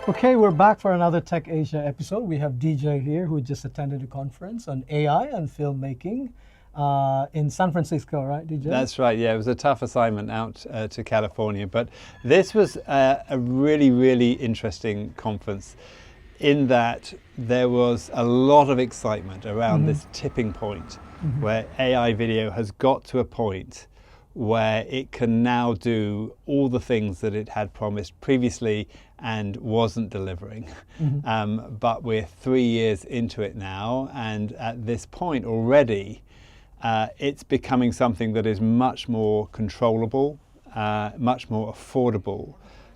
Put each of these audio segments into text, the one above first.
Okay, we're back for another Tech Asia episode. We have DJ here who just attended a conference on AI and filmmaking in San Francisco, right, DJ? That's right, yeah. It was a tough assignment out to California, but this was a really, really interesting conference in that there was a lot of excitement around this tipping point where AI video has got to a point where it can now do all the things that it had promised previously and wasn't delivering. But we're 3 years into it now, and at this point already, it's becoming something that is much more controllable, much more affordable,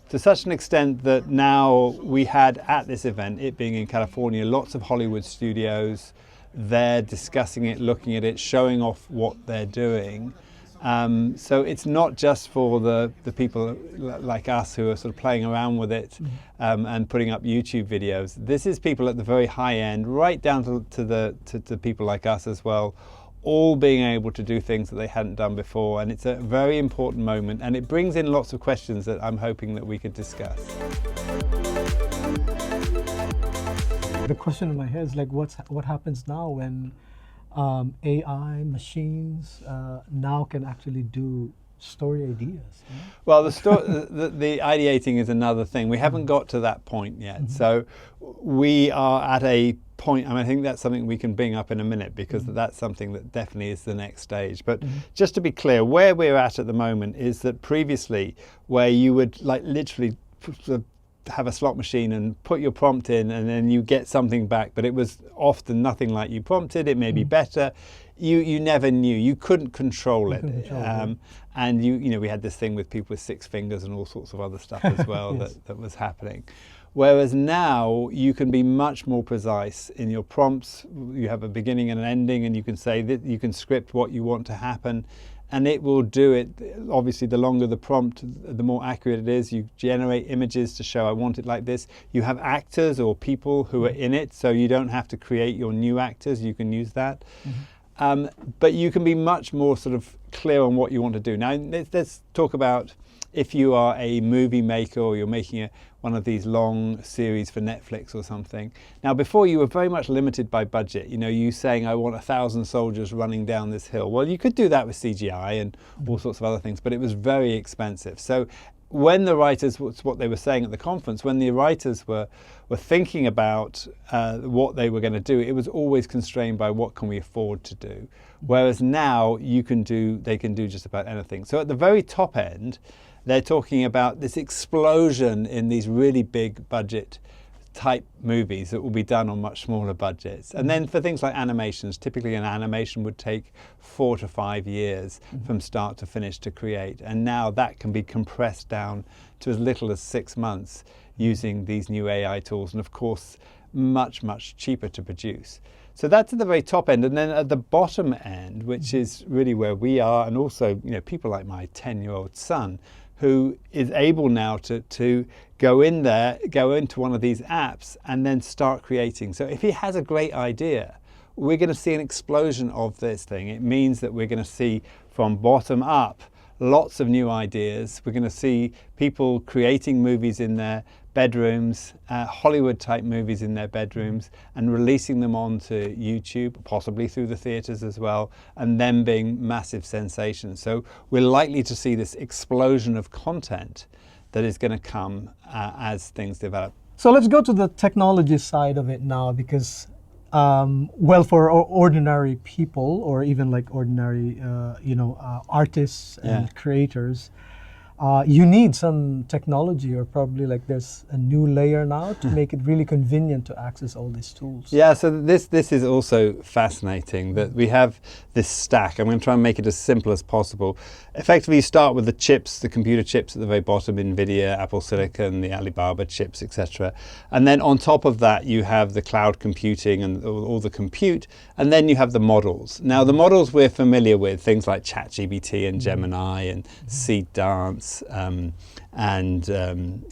to such an extent that now we had at this event, it being in California, lots of Hollywood studios, they're discussing it, looking at it, showing off what they're doing. So it's not just for the people like us who are sort of playing around with it and putting up YouTube videos. This is people at the very high end, right down to people like us as well, all being able to do things that they hadn't done before. And it's a very important moment, and it brings in lots of questions that I'm hoping that we could discuss. The question in my head is like, what happens now when AI machines now can actually do story ideas? Yeah? Well, the ideating is another thing. We haven't got to that point yet. So we are at a point, and I think that's something we can bring up in a minute, because that's something that definitely is the next stage. But just to be clear, where we're at the moment is that previously, where you would like literally have a slot machine and put your prompt in and then you get something back, but it was often nothing like you prompted. It may be better. You never knew. You couldn't control it. And you know, we had this thing with people with 6 fingers and all sorts of other stuff as well that was happening. Whereas now you can be much more precise in your prompts. You have a beginning and an ending, and you can say that you can script what you want to happen, and it will do it. Obviously, the longer the prompt, the more accurate it is. You generate images to show I want it like this. You have actors or people who are in it, so you don't have to create your new actors. You can use that. But you can be much more sort of clear on what you want to do. Now, let's talk about if you are a movie maker or you're making one of these long series for Netflix or something. Now, before you were very much limited by budget. You know, you saying, I want 1,000 soldiers running down this hill. Well, you could do that with CGI and all sorts of other things, but it was very expensive. So when the writers, what they were saying at the conference, when the writers were thinking about what they were going to do, it was always constrained by what can we afford to do. Whereas now they can do just about anything. So at the very top end, they're talking about this explosion in these really big budget type movies that will be done on much smaller budgets. And then for things like animations, typically an animation would take 4 to 5 years from start to finish to create. And now that can be compressed down to as little as 6 months using these new AI tools. And of course, much, much cheaper to produce. So that's at the very top end. And then at the bottom end, which is really where we are, and also, you know, people like my 10-year-old son, who is able now to go in there, go into one of these apps and then start creating. So if he has a great idea, we're going to see an explosion of this thing. It means that we're going to see from bottom up lots of new ideas. We're going to see people creating movies in their bedrooms, Hollywood type movies in their bedrooms, and releasing them onto YouTube, possibly through the theaters as well, and then being massive sensations. So we're likely to see this explosion of content that is going to come as things develop. So let's go to the technology side of it now, because well, for ordinary people, or even like ordinary artists and creators, you need some technology, or probably like there's a new layer now to make it really convenient to access all these tools. Yeah, so this is also fascinating that we have this stack. I'm going to try and make it as simple as possible. Effectively, you start with the chips, the computer chips at the very bottom, NVIDIA, Apple Silicon, the Alibaba chips, etc. And then on top of that, you have the cloud computing and all the compute, and then you have the models. Now, the models we're familiar with, things like ChatGPT and Gemini and Seed Dance, and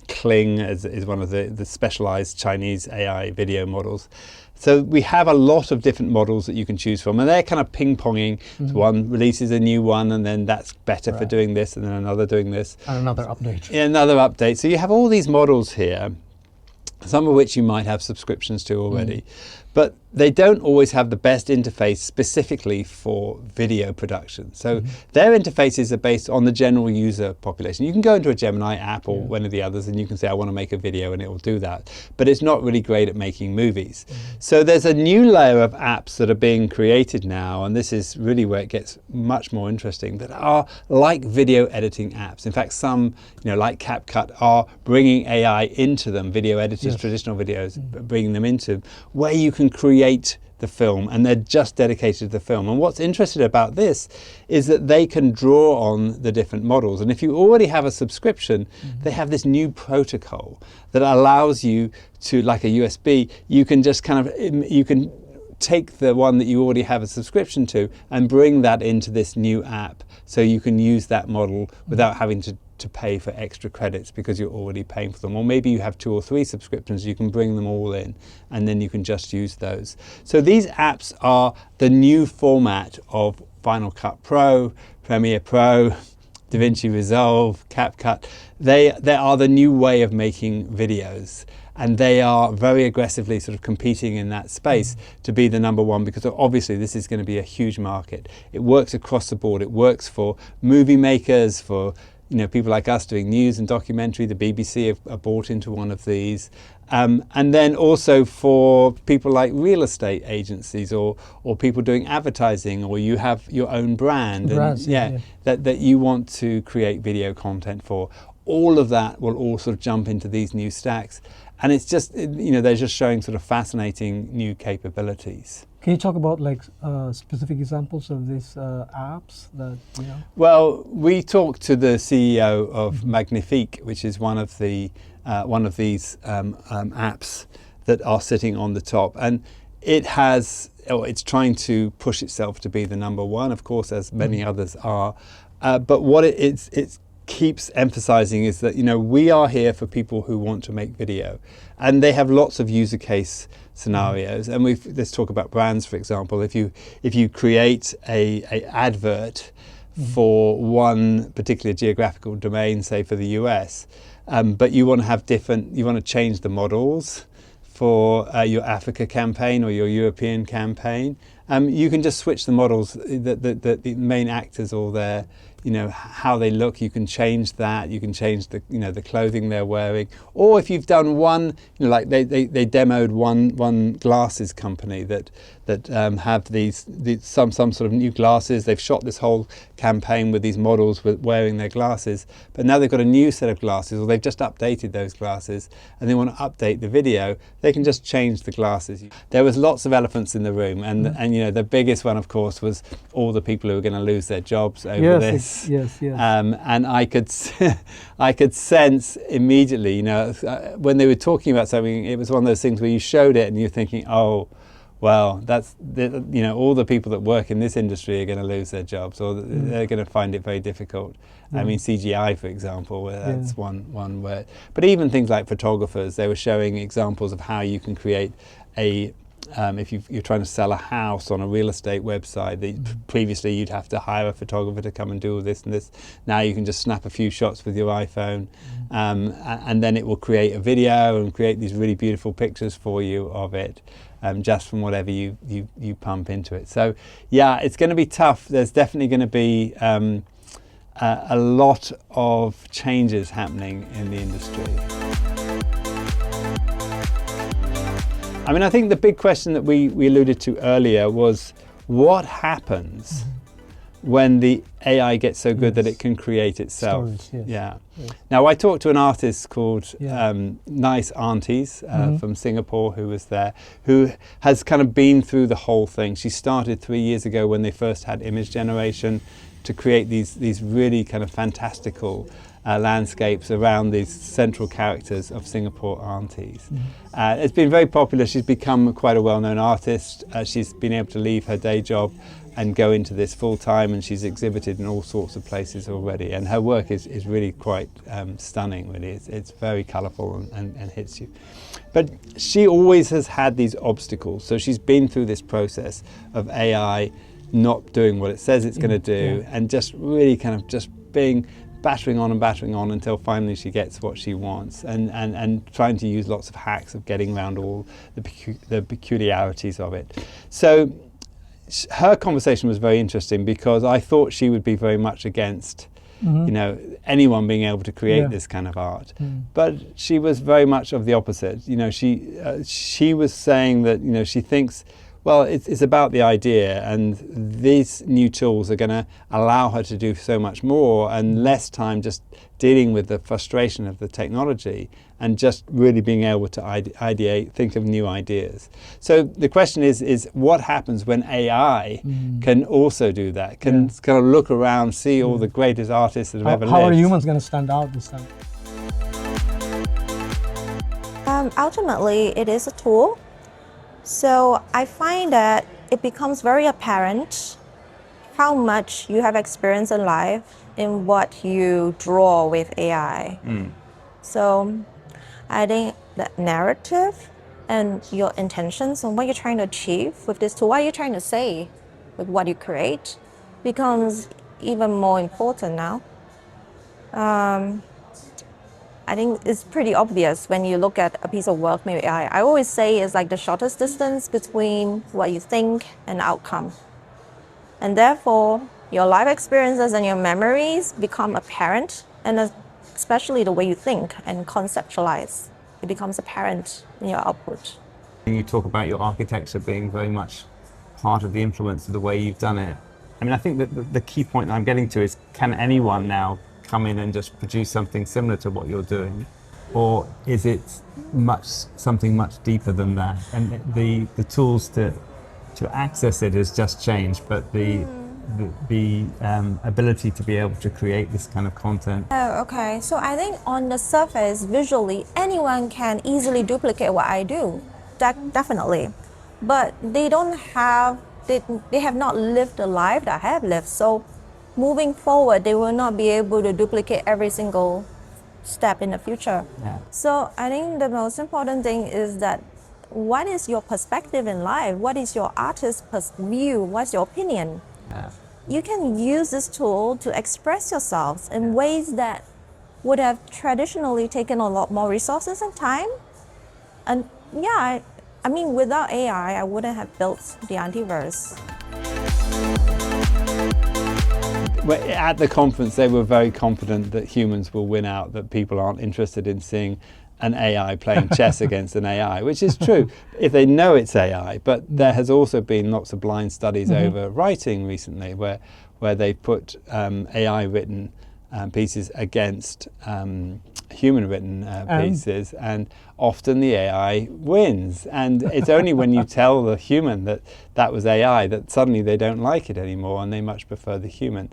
Kling is one of the specialized Chinese AI video models. So we have a lot of different models that you can choose from, and they're kind of ping-ponging. So one releases a new one, and then that's better for doing this, and then another doing this. And another update. Yeah, another update. So you have all these models here, some of which you might have subscriptions to already. But they don't always have the best interface specifically for video production. So their interfaces are based on the general user population. You can go into a Gemini app or one of the others and you can say, I want to make a video, and it will do that. But it's not really great at making movies. So there's a new layer of apps that are being created now, and this is really where it gets much more interesting, that are like video editing apps. In fact, some, like CapCut, are bringing AI into them, video editors, traditional videos, bringing them into, where you can create the film, and they're just dedicated to the film. And what's interesting about this is that they can draw on the different models. And if you already have a subscription, they have this new protocol that allows you to, like a USB, you can just you can take the one that you already have a subscription to and bring that into this new app, so you can use that model without having to pay for extra credits because you're already paying for them. Or maybe you have 2 or 3 subscriptions, you can bring them all in and then you can just use those. So these apps are the new format of Final Cut Pro, Premiere Pro, DaVinci Resolve, CapCut. They are the new way of making videos. And they are very aggressively sort of competing in that space to be the number one, because obviously this is going to be a huge market. It works across the board. It works for movie makers, for people like us doing news and documentary. The BBC have bought into one of these. And then also for people like real estate agencies or people doing advertising, or you have your own brand. That you want to create video content for. All of that will all sort of jump into these new stacks. And it's just, they're just showing sort of fascinating new capabilities. Can you talk about specific examples of these apps that, Well, we talked to the CEO of Magnifique, which is one of these apps that are sitting on the top. And it's trying to push itself to be the number one, of course, as many others are. But what it keeps emphasizing is that we are here for people who want to make video, and they have lots of use case scenarios. And let's talk about brands, for example. If you create a advert for one particular geographical domain, say for the US, but you want to change the models for your Africa campaign or your European campaign, you can just switch the models, the main actors or their how they look. You can change that. You can change the clothing they're wearing. Or if you've done one, like they demoed one glasses company that have some sort of new glasses. They've shot this whole campaign with these models wearing their glasses, but now they've got a new set of glasses, or they've just updated those glasses and they want to update the video. They can just change the glasses. There was lots of elephants in the room, and the biggest one, of course, was all the people who were going to lose their jobs over this. Yes. And I could sense immediately, when they were talking about something, it was one of those things where you showed it and you're thinking, oh, well, that's all the people that work in this industry are going to lose their jobs, or they're going to find it very difficult. I mean, CGI, for example, where that's one where. But even things like photographers, they were showing examples of how you can create if you're trying to sell a house on a real estate website, previously you'd have to hire a photographer to come and do all this and this. Now you can just snap a few shots with your iPhone, and then it will create a video and create these really beautiful pictures for you of it, just from whatever you pump into it. So yeah, it's going to be tough. There's definitely going to be a lot of changes happening in the industry. I mean, I think the big question that we alluded to earlier was, what happens when the AI gets so good that it can create itself? Stories, Now, I talked to an artist called Niceaunties from Singapore, who was there, who has kind of been through the whole thing. She started 3 years ago when they first had image generation to create these really kind of fantastical landscapes around these central characters of Singapore aunties. It's been very popular. She's become quite a well-known artist. She's been able to leave her day job and go into this full time, and she's exhibited in all sorts of places already, and her work is really quite stunning, really. It's very colourful and hits you. But she always has had these obstacles, so she's been through this process of AI not doing what it says it's going to do, and just really kind of just battering on until finally she gets what she wants, and trying to use lots of hacks of getting around all the peculiarities of it. So her conversation was very interesting, because I thought she would be very much against anyone being able to create this kind of art. But she was very much of the opposite. She was saying that she thinks, well, it's about the idea, and these new tools are going to allow her to do so much more, and less time just dealing with the frustration of the technology, and just really being able to ideate, think of new ideas. So the question is what happens when AI can also do that, can kind of look around, see all the greatest artists that have ever lived. How are humans going to stand out this time? Ultimately, it is a tool. So I find that it becomes very apparent how much you have experienced in life in what you draw with AI. So I think that narrative and your intentions and what you're trying to achieve with this tool, what you're trying to say with what you create, becomes even more important now. I think it's pretty obvious when you look at a piece of work made with AI. I always say it's like the shortest distance between what you think and outcome. And therefore, your life experiences and your memories become apparent, and especially the way you think and conceptualize, it becomes apparent in your output. You talk about your architecture being very much part of the influence of the way you've done it. I mean, I think that the key point I'm getting to is, can anyone now come in and just produce something similar to what you're doing, or is it something much deeper than that? And the tools to access it has just changed, but the ability to be able to create this kind of content. Oh, okay. So I think on the surface, visually, anyone can easily duplicate what I do. Definitely, but they have not lived the life that I have lived. So moving forward, they will not be able to duplicate every single step in the future. So I think the most important thing is that, what is your perspective in life? What is your artist's view? What's your opinion? You can use this tool to express yourselves in ways that would have traditionally taken a lot more resources and time. And I mean, without AI, I wouldn't have built the Antiverse. At the conference, they were very confident that humans will win out, that people aren't interested in seeing an AI playing chess against an AI, which is true if they know it's AI. But there has also been lots of blind studies over writing recently, where they put AI-written pieces against human-written pieces, and often the AI wins. And it's only when you tell the human that was AI that suddenly they don't like it anymore, and they much prefer the human.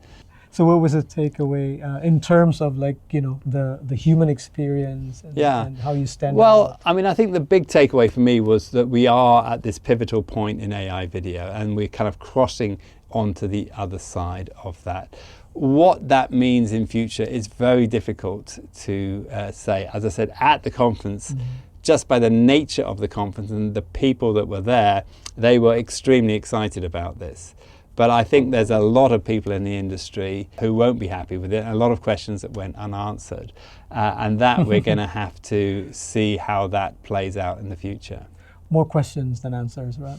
So what was the takeaway in terms of, like, the human experience and how you stand out? Well, I mean, I think the big takeaway for me was that we are at this pivotal point in AI video, and we're kind of crossing onto the other side of that. What that means in future is very difficult to say. As I said, at the conference, just by the nature of the conference and the people that were there, they were extremely excited about this. But I think there's a lot of people in the industry who won't be happy with it, a lot of questions that went unanswered, and that we're going to have to see how that plays out in the future. More questions than answers, right?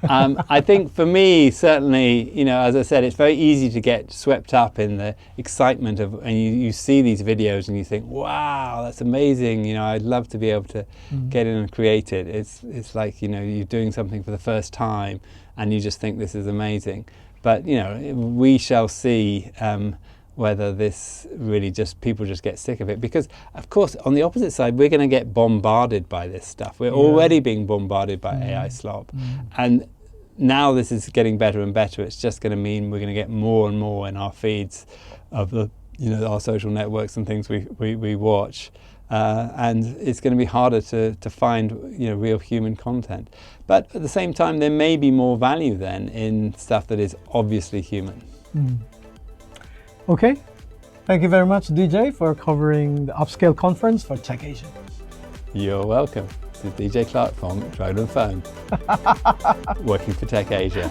I think for me, certainly, as I said, it's very easy to get swept up in the excitement of, and you see these videos and you think, wow, that's amazing. I'd love to be able to get in and create it. It's like, you're doing something for the first time and you just think this is amazing. But, we shall see whether this really people just get sick of it. Because, of course, on the opposite side, we're going to get bombarded by this stuff. We're already being bombarded by AI slop. And now this is getting better and better. It's just going to mean we're going to get more and more in our feeds of our social networks and things we watch. and it's going to be harder to find real human content. But at the same time, there may be more value then in stuff that is obviously human. Okay, thank you very much, DJ, for covering the Upscale Conference for Tech Asia. You're welcome. This is DJ Clark from Drone and Phone, working for Tech Asia.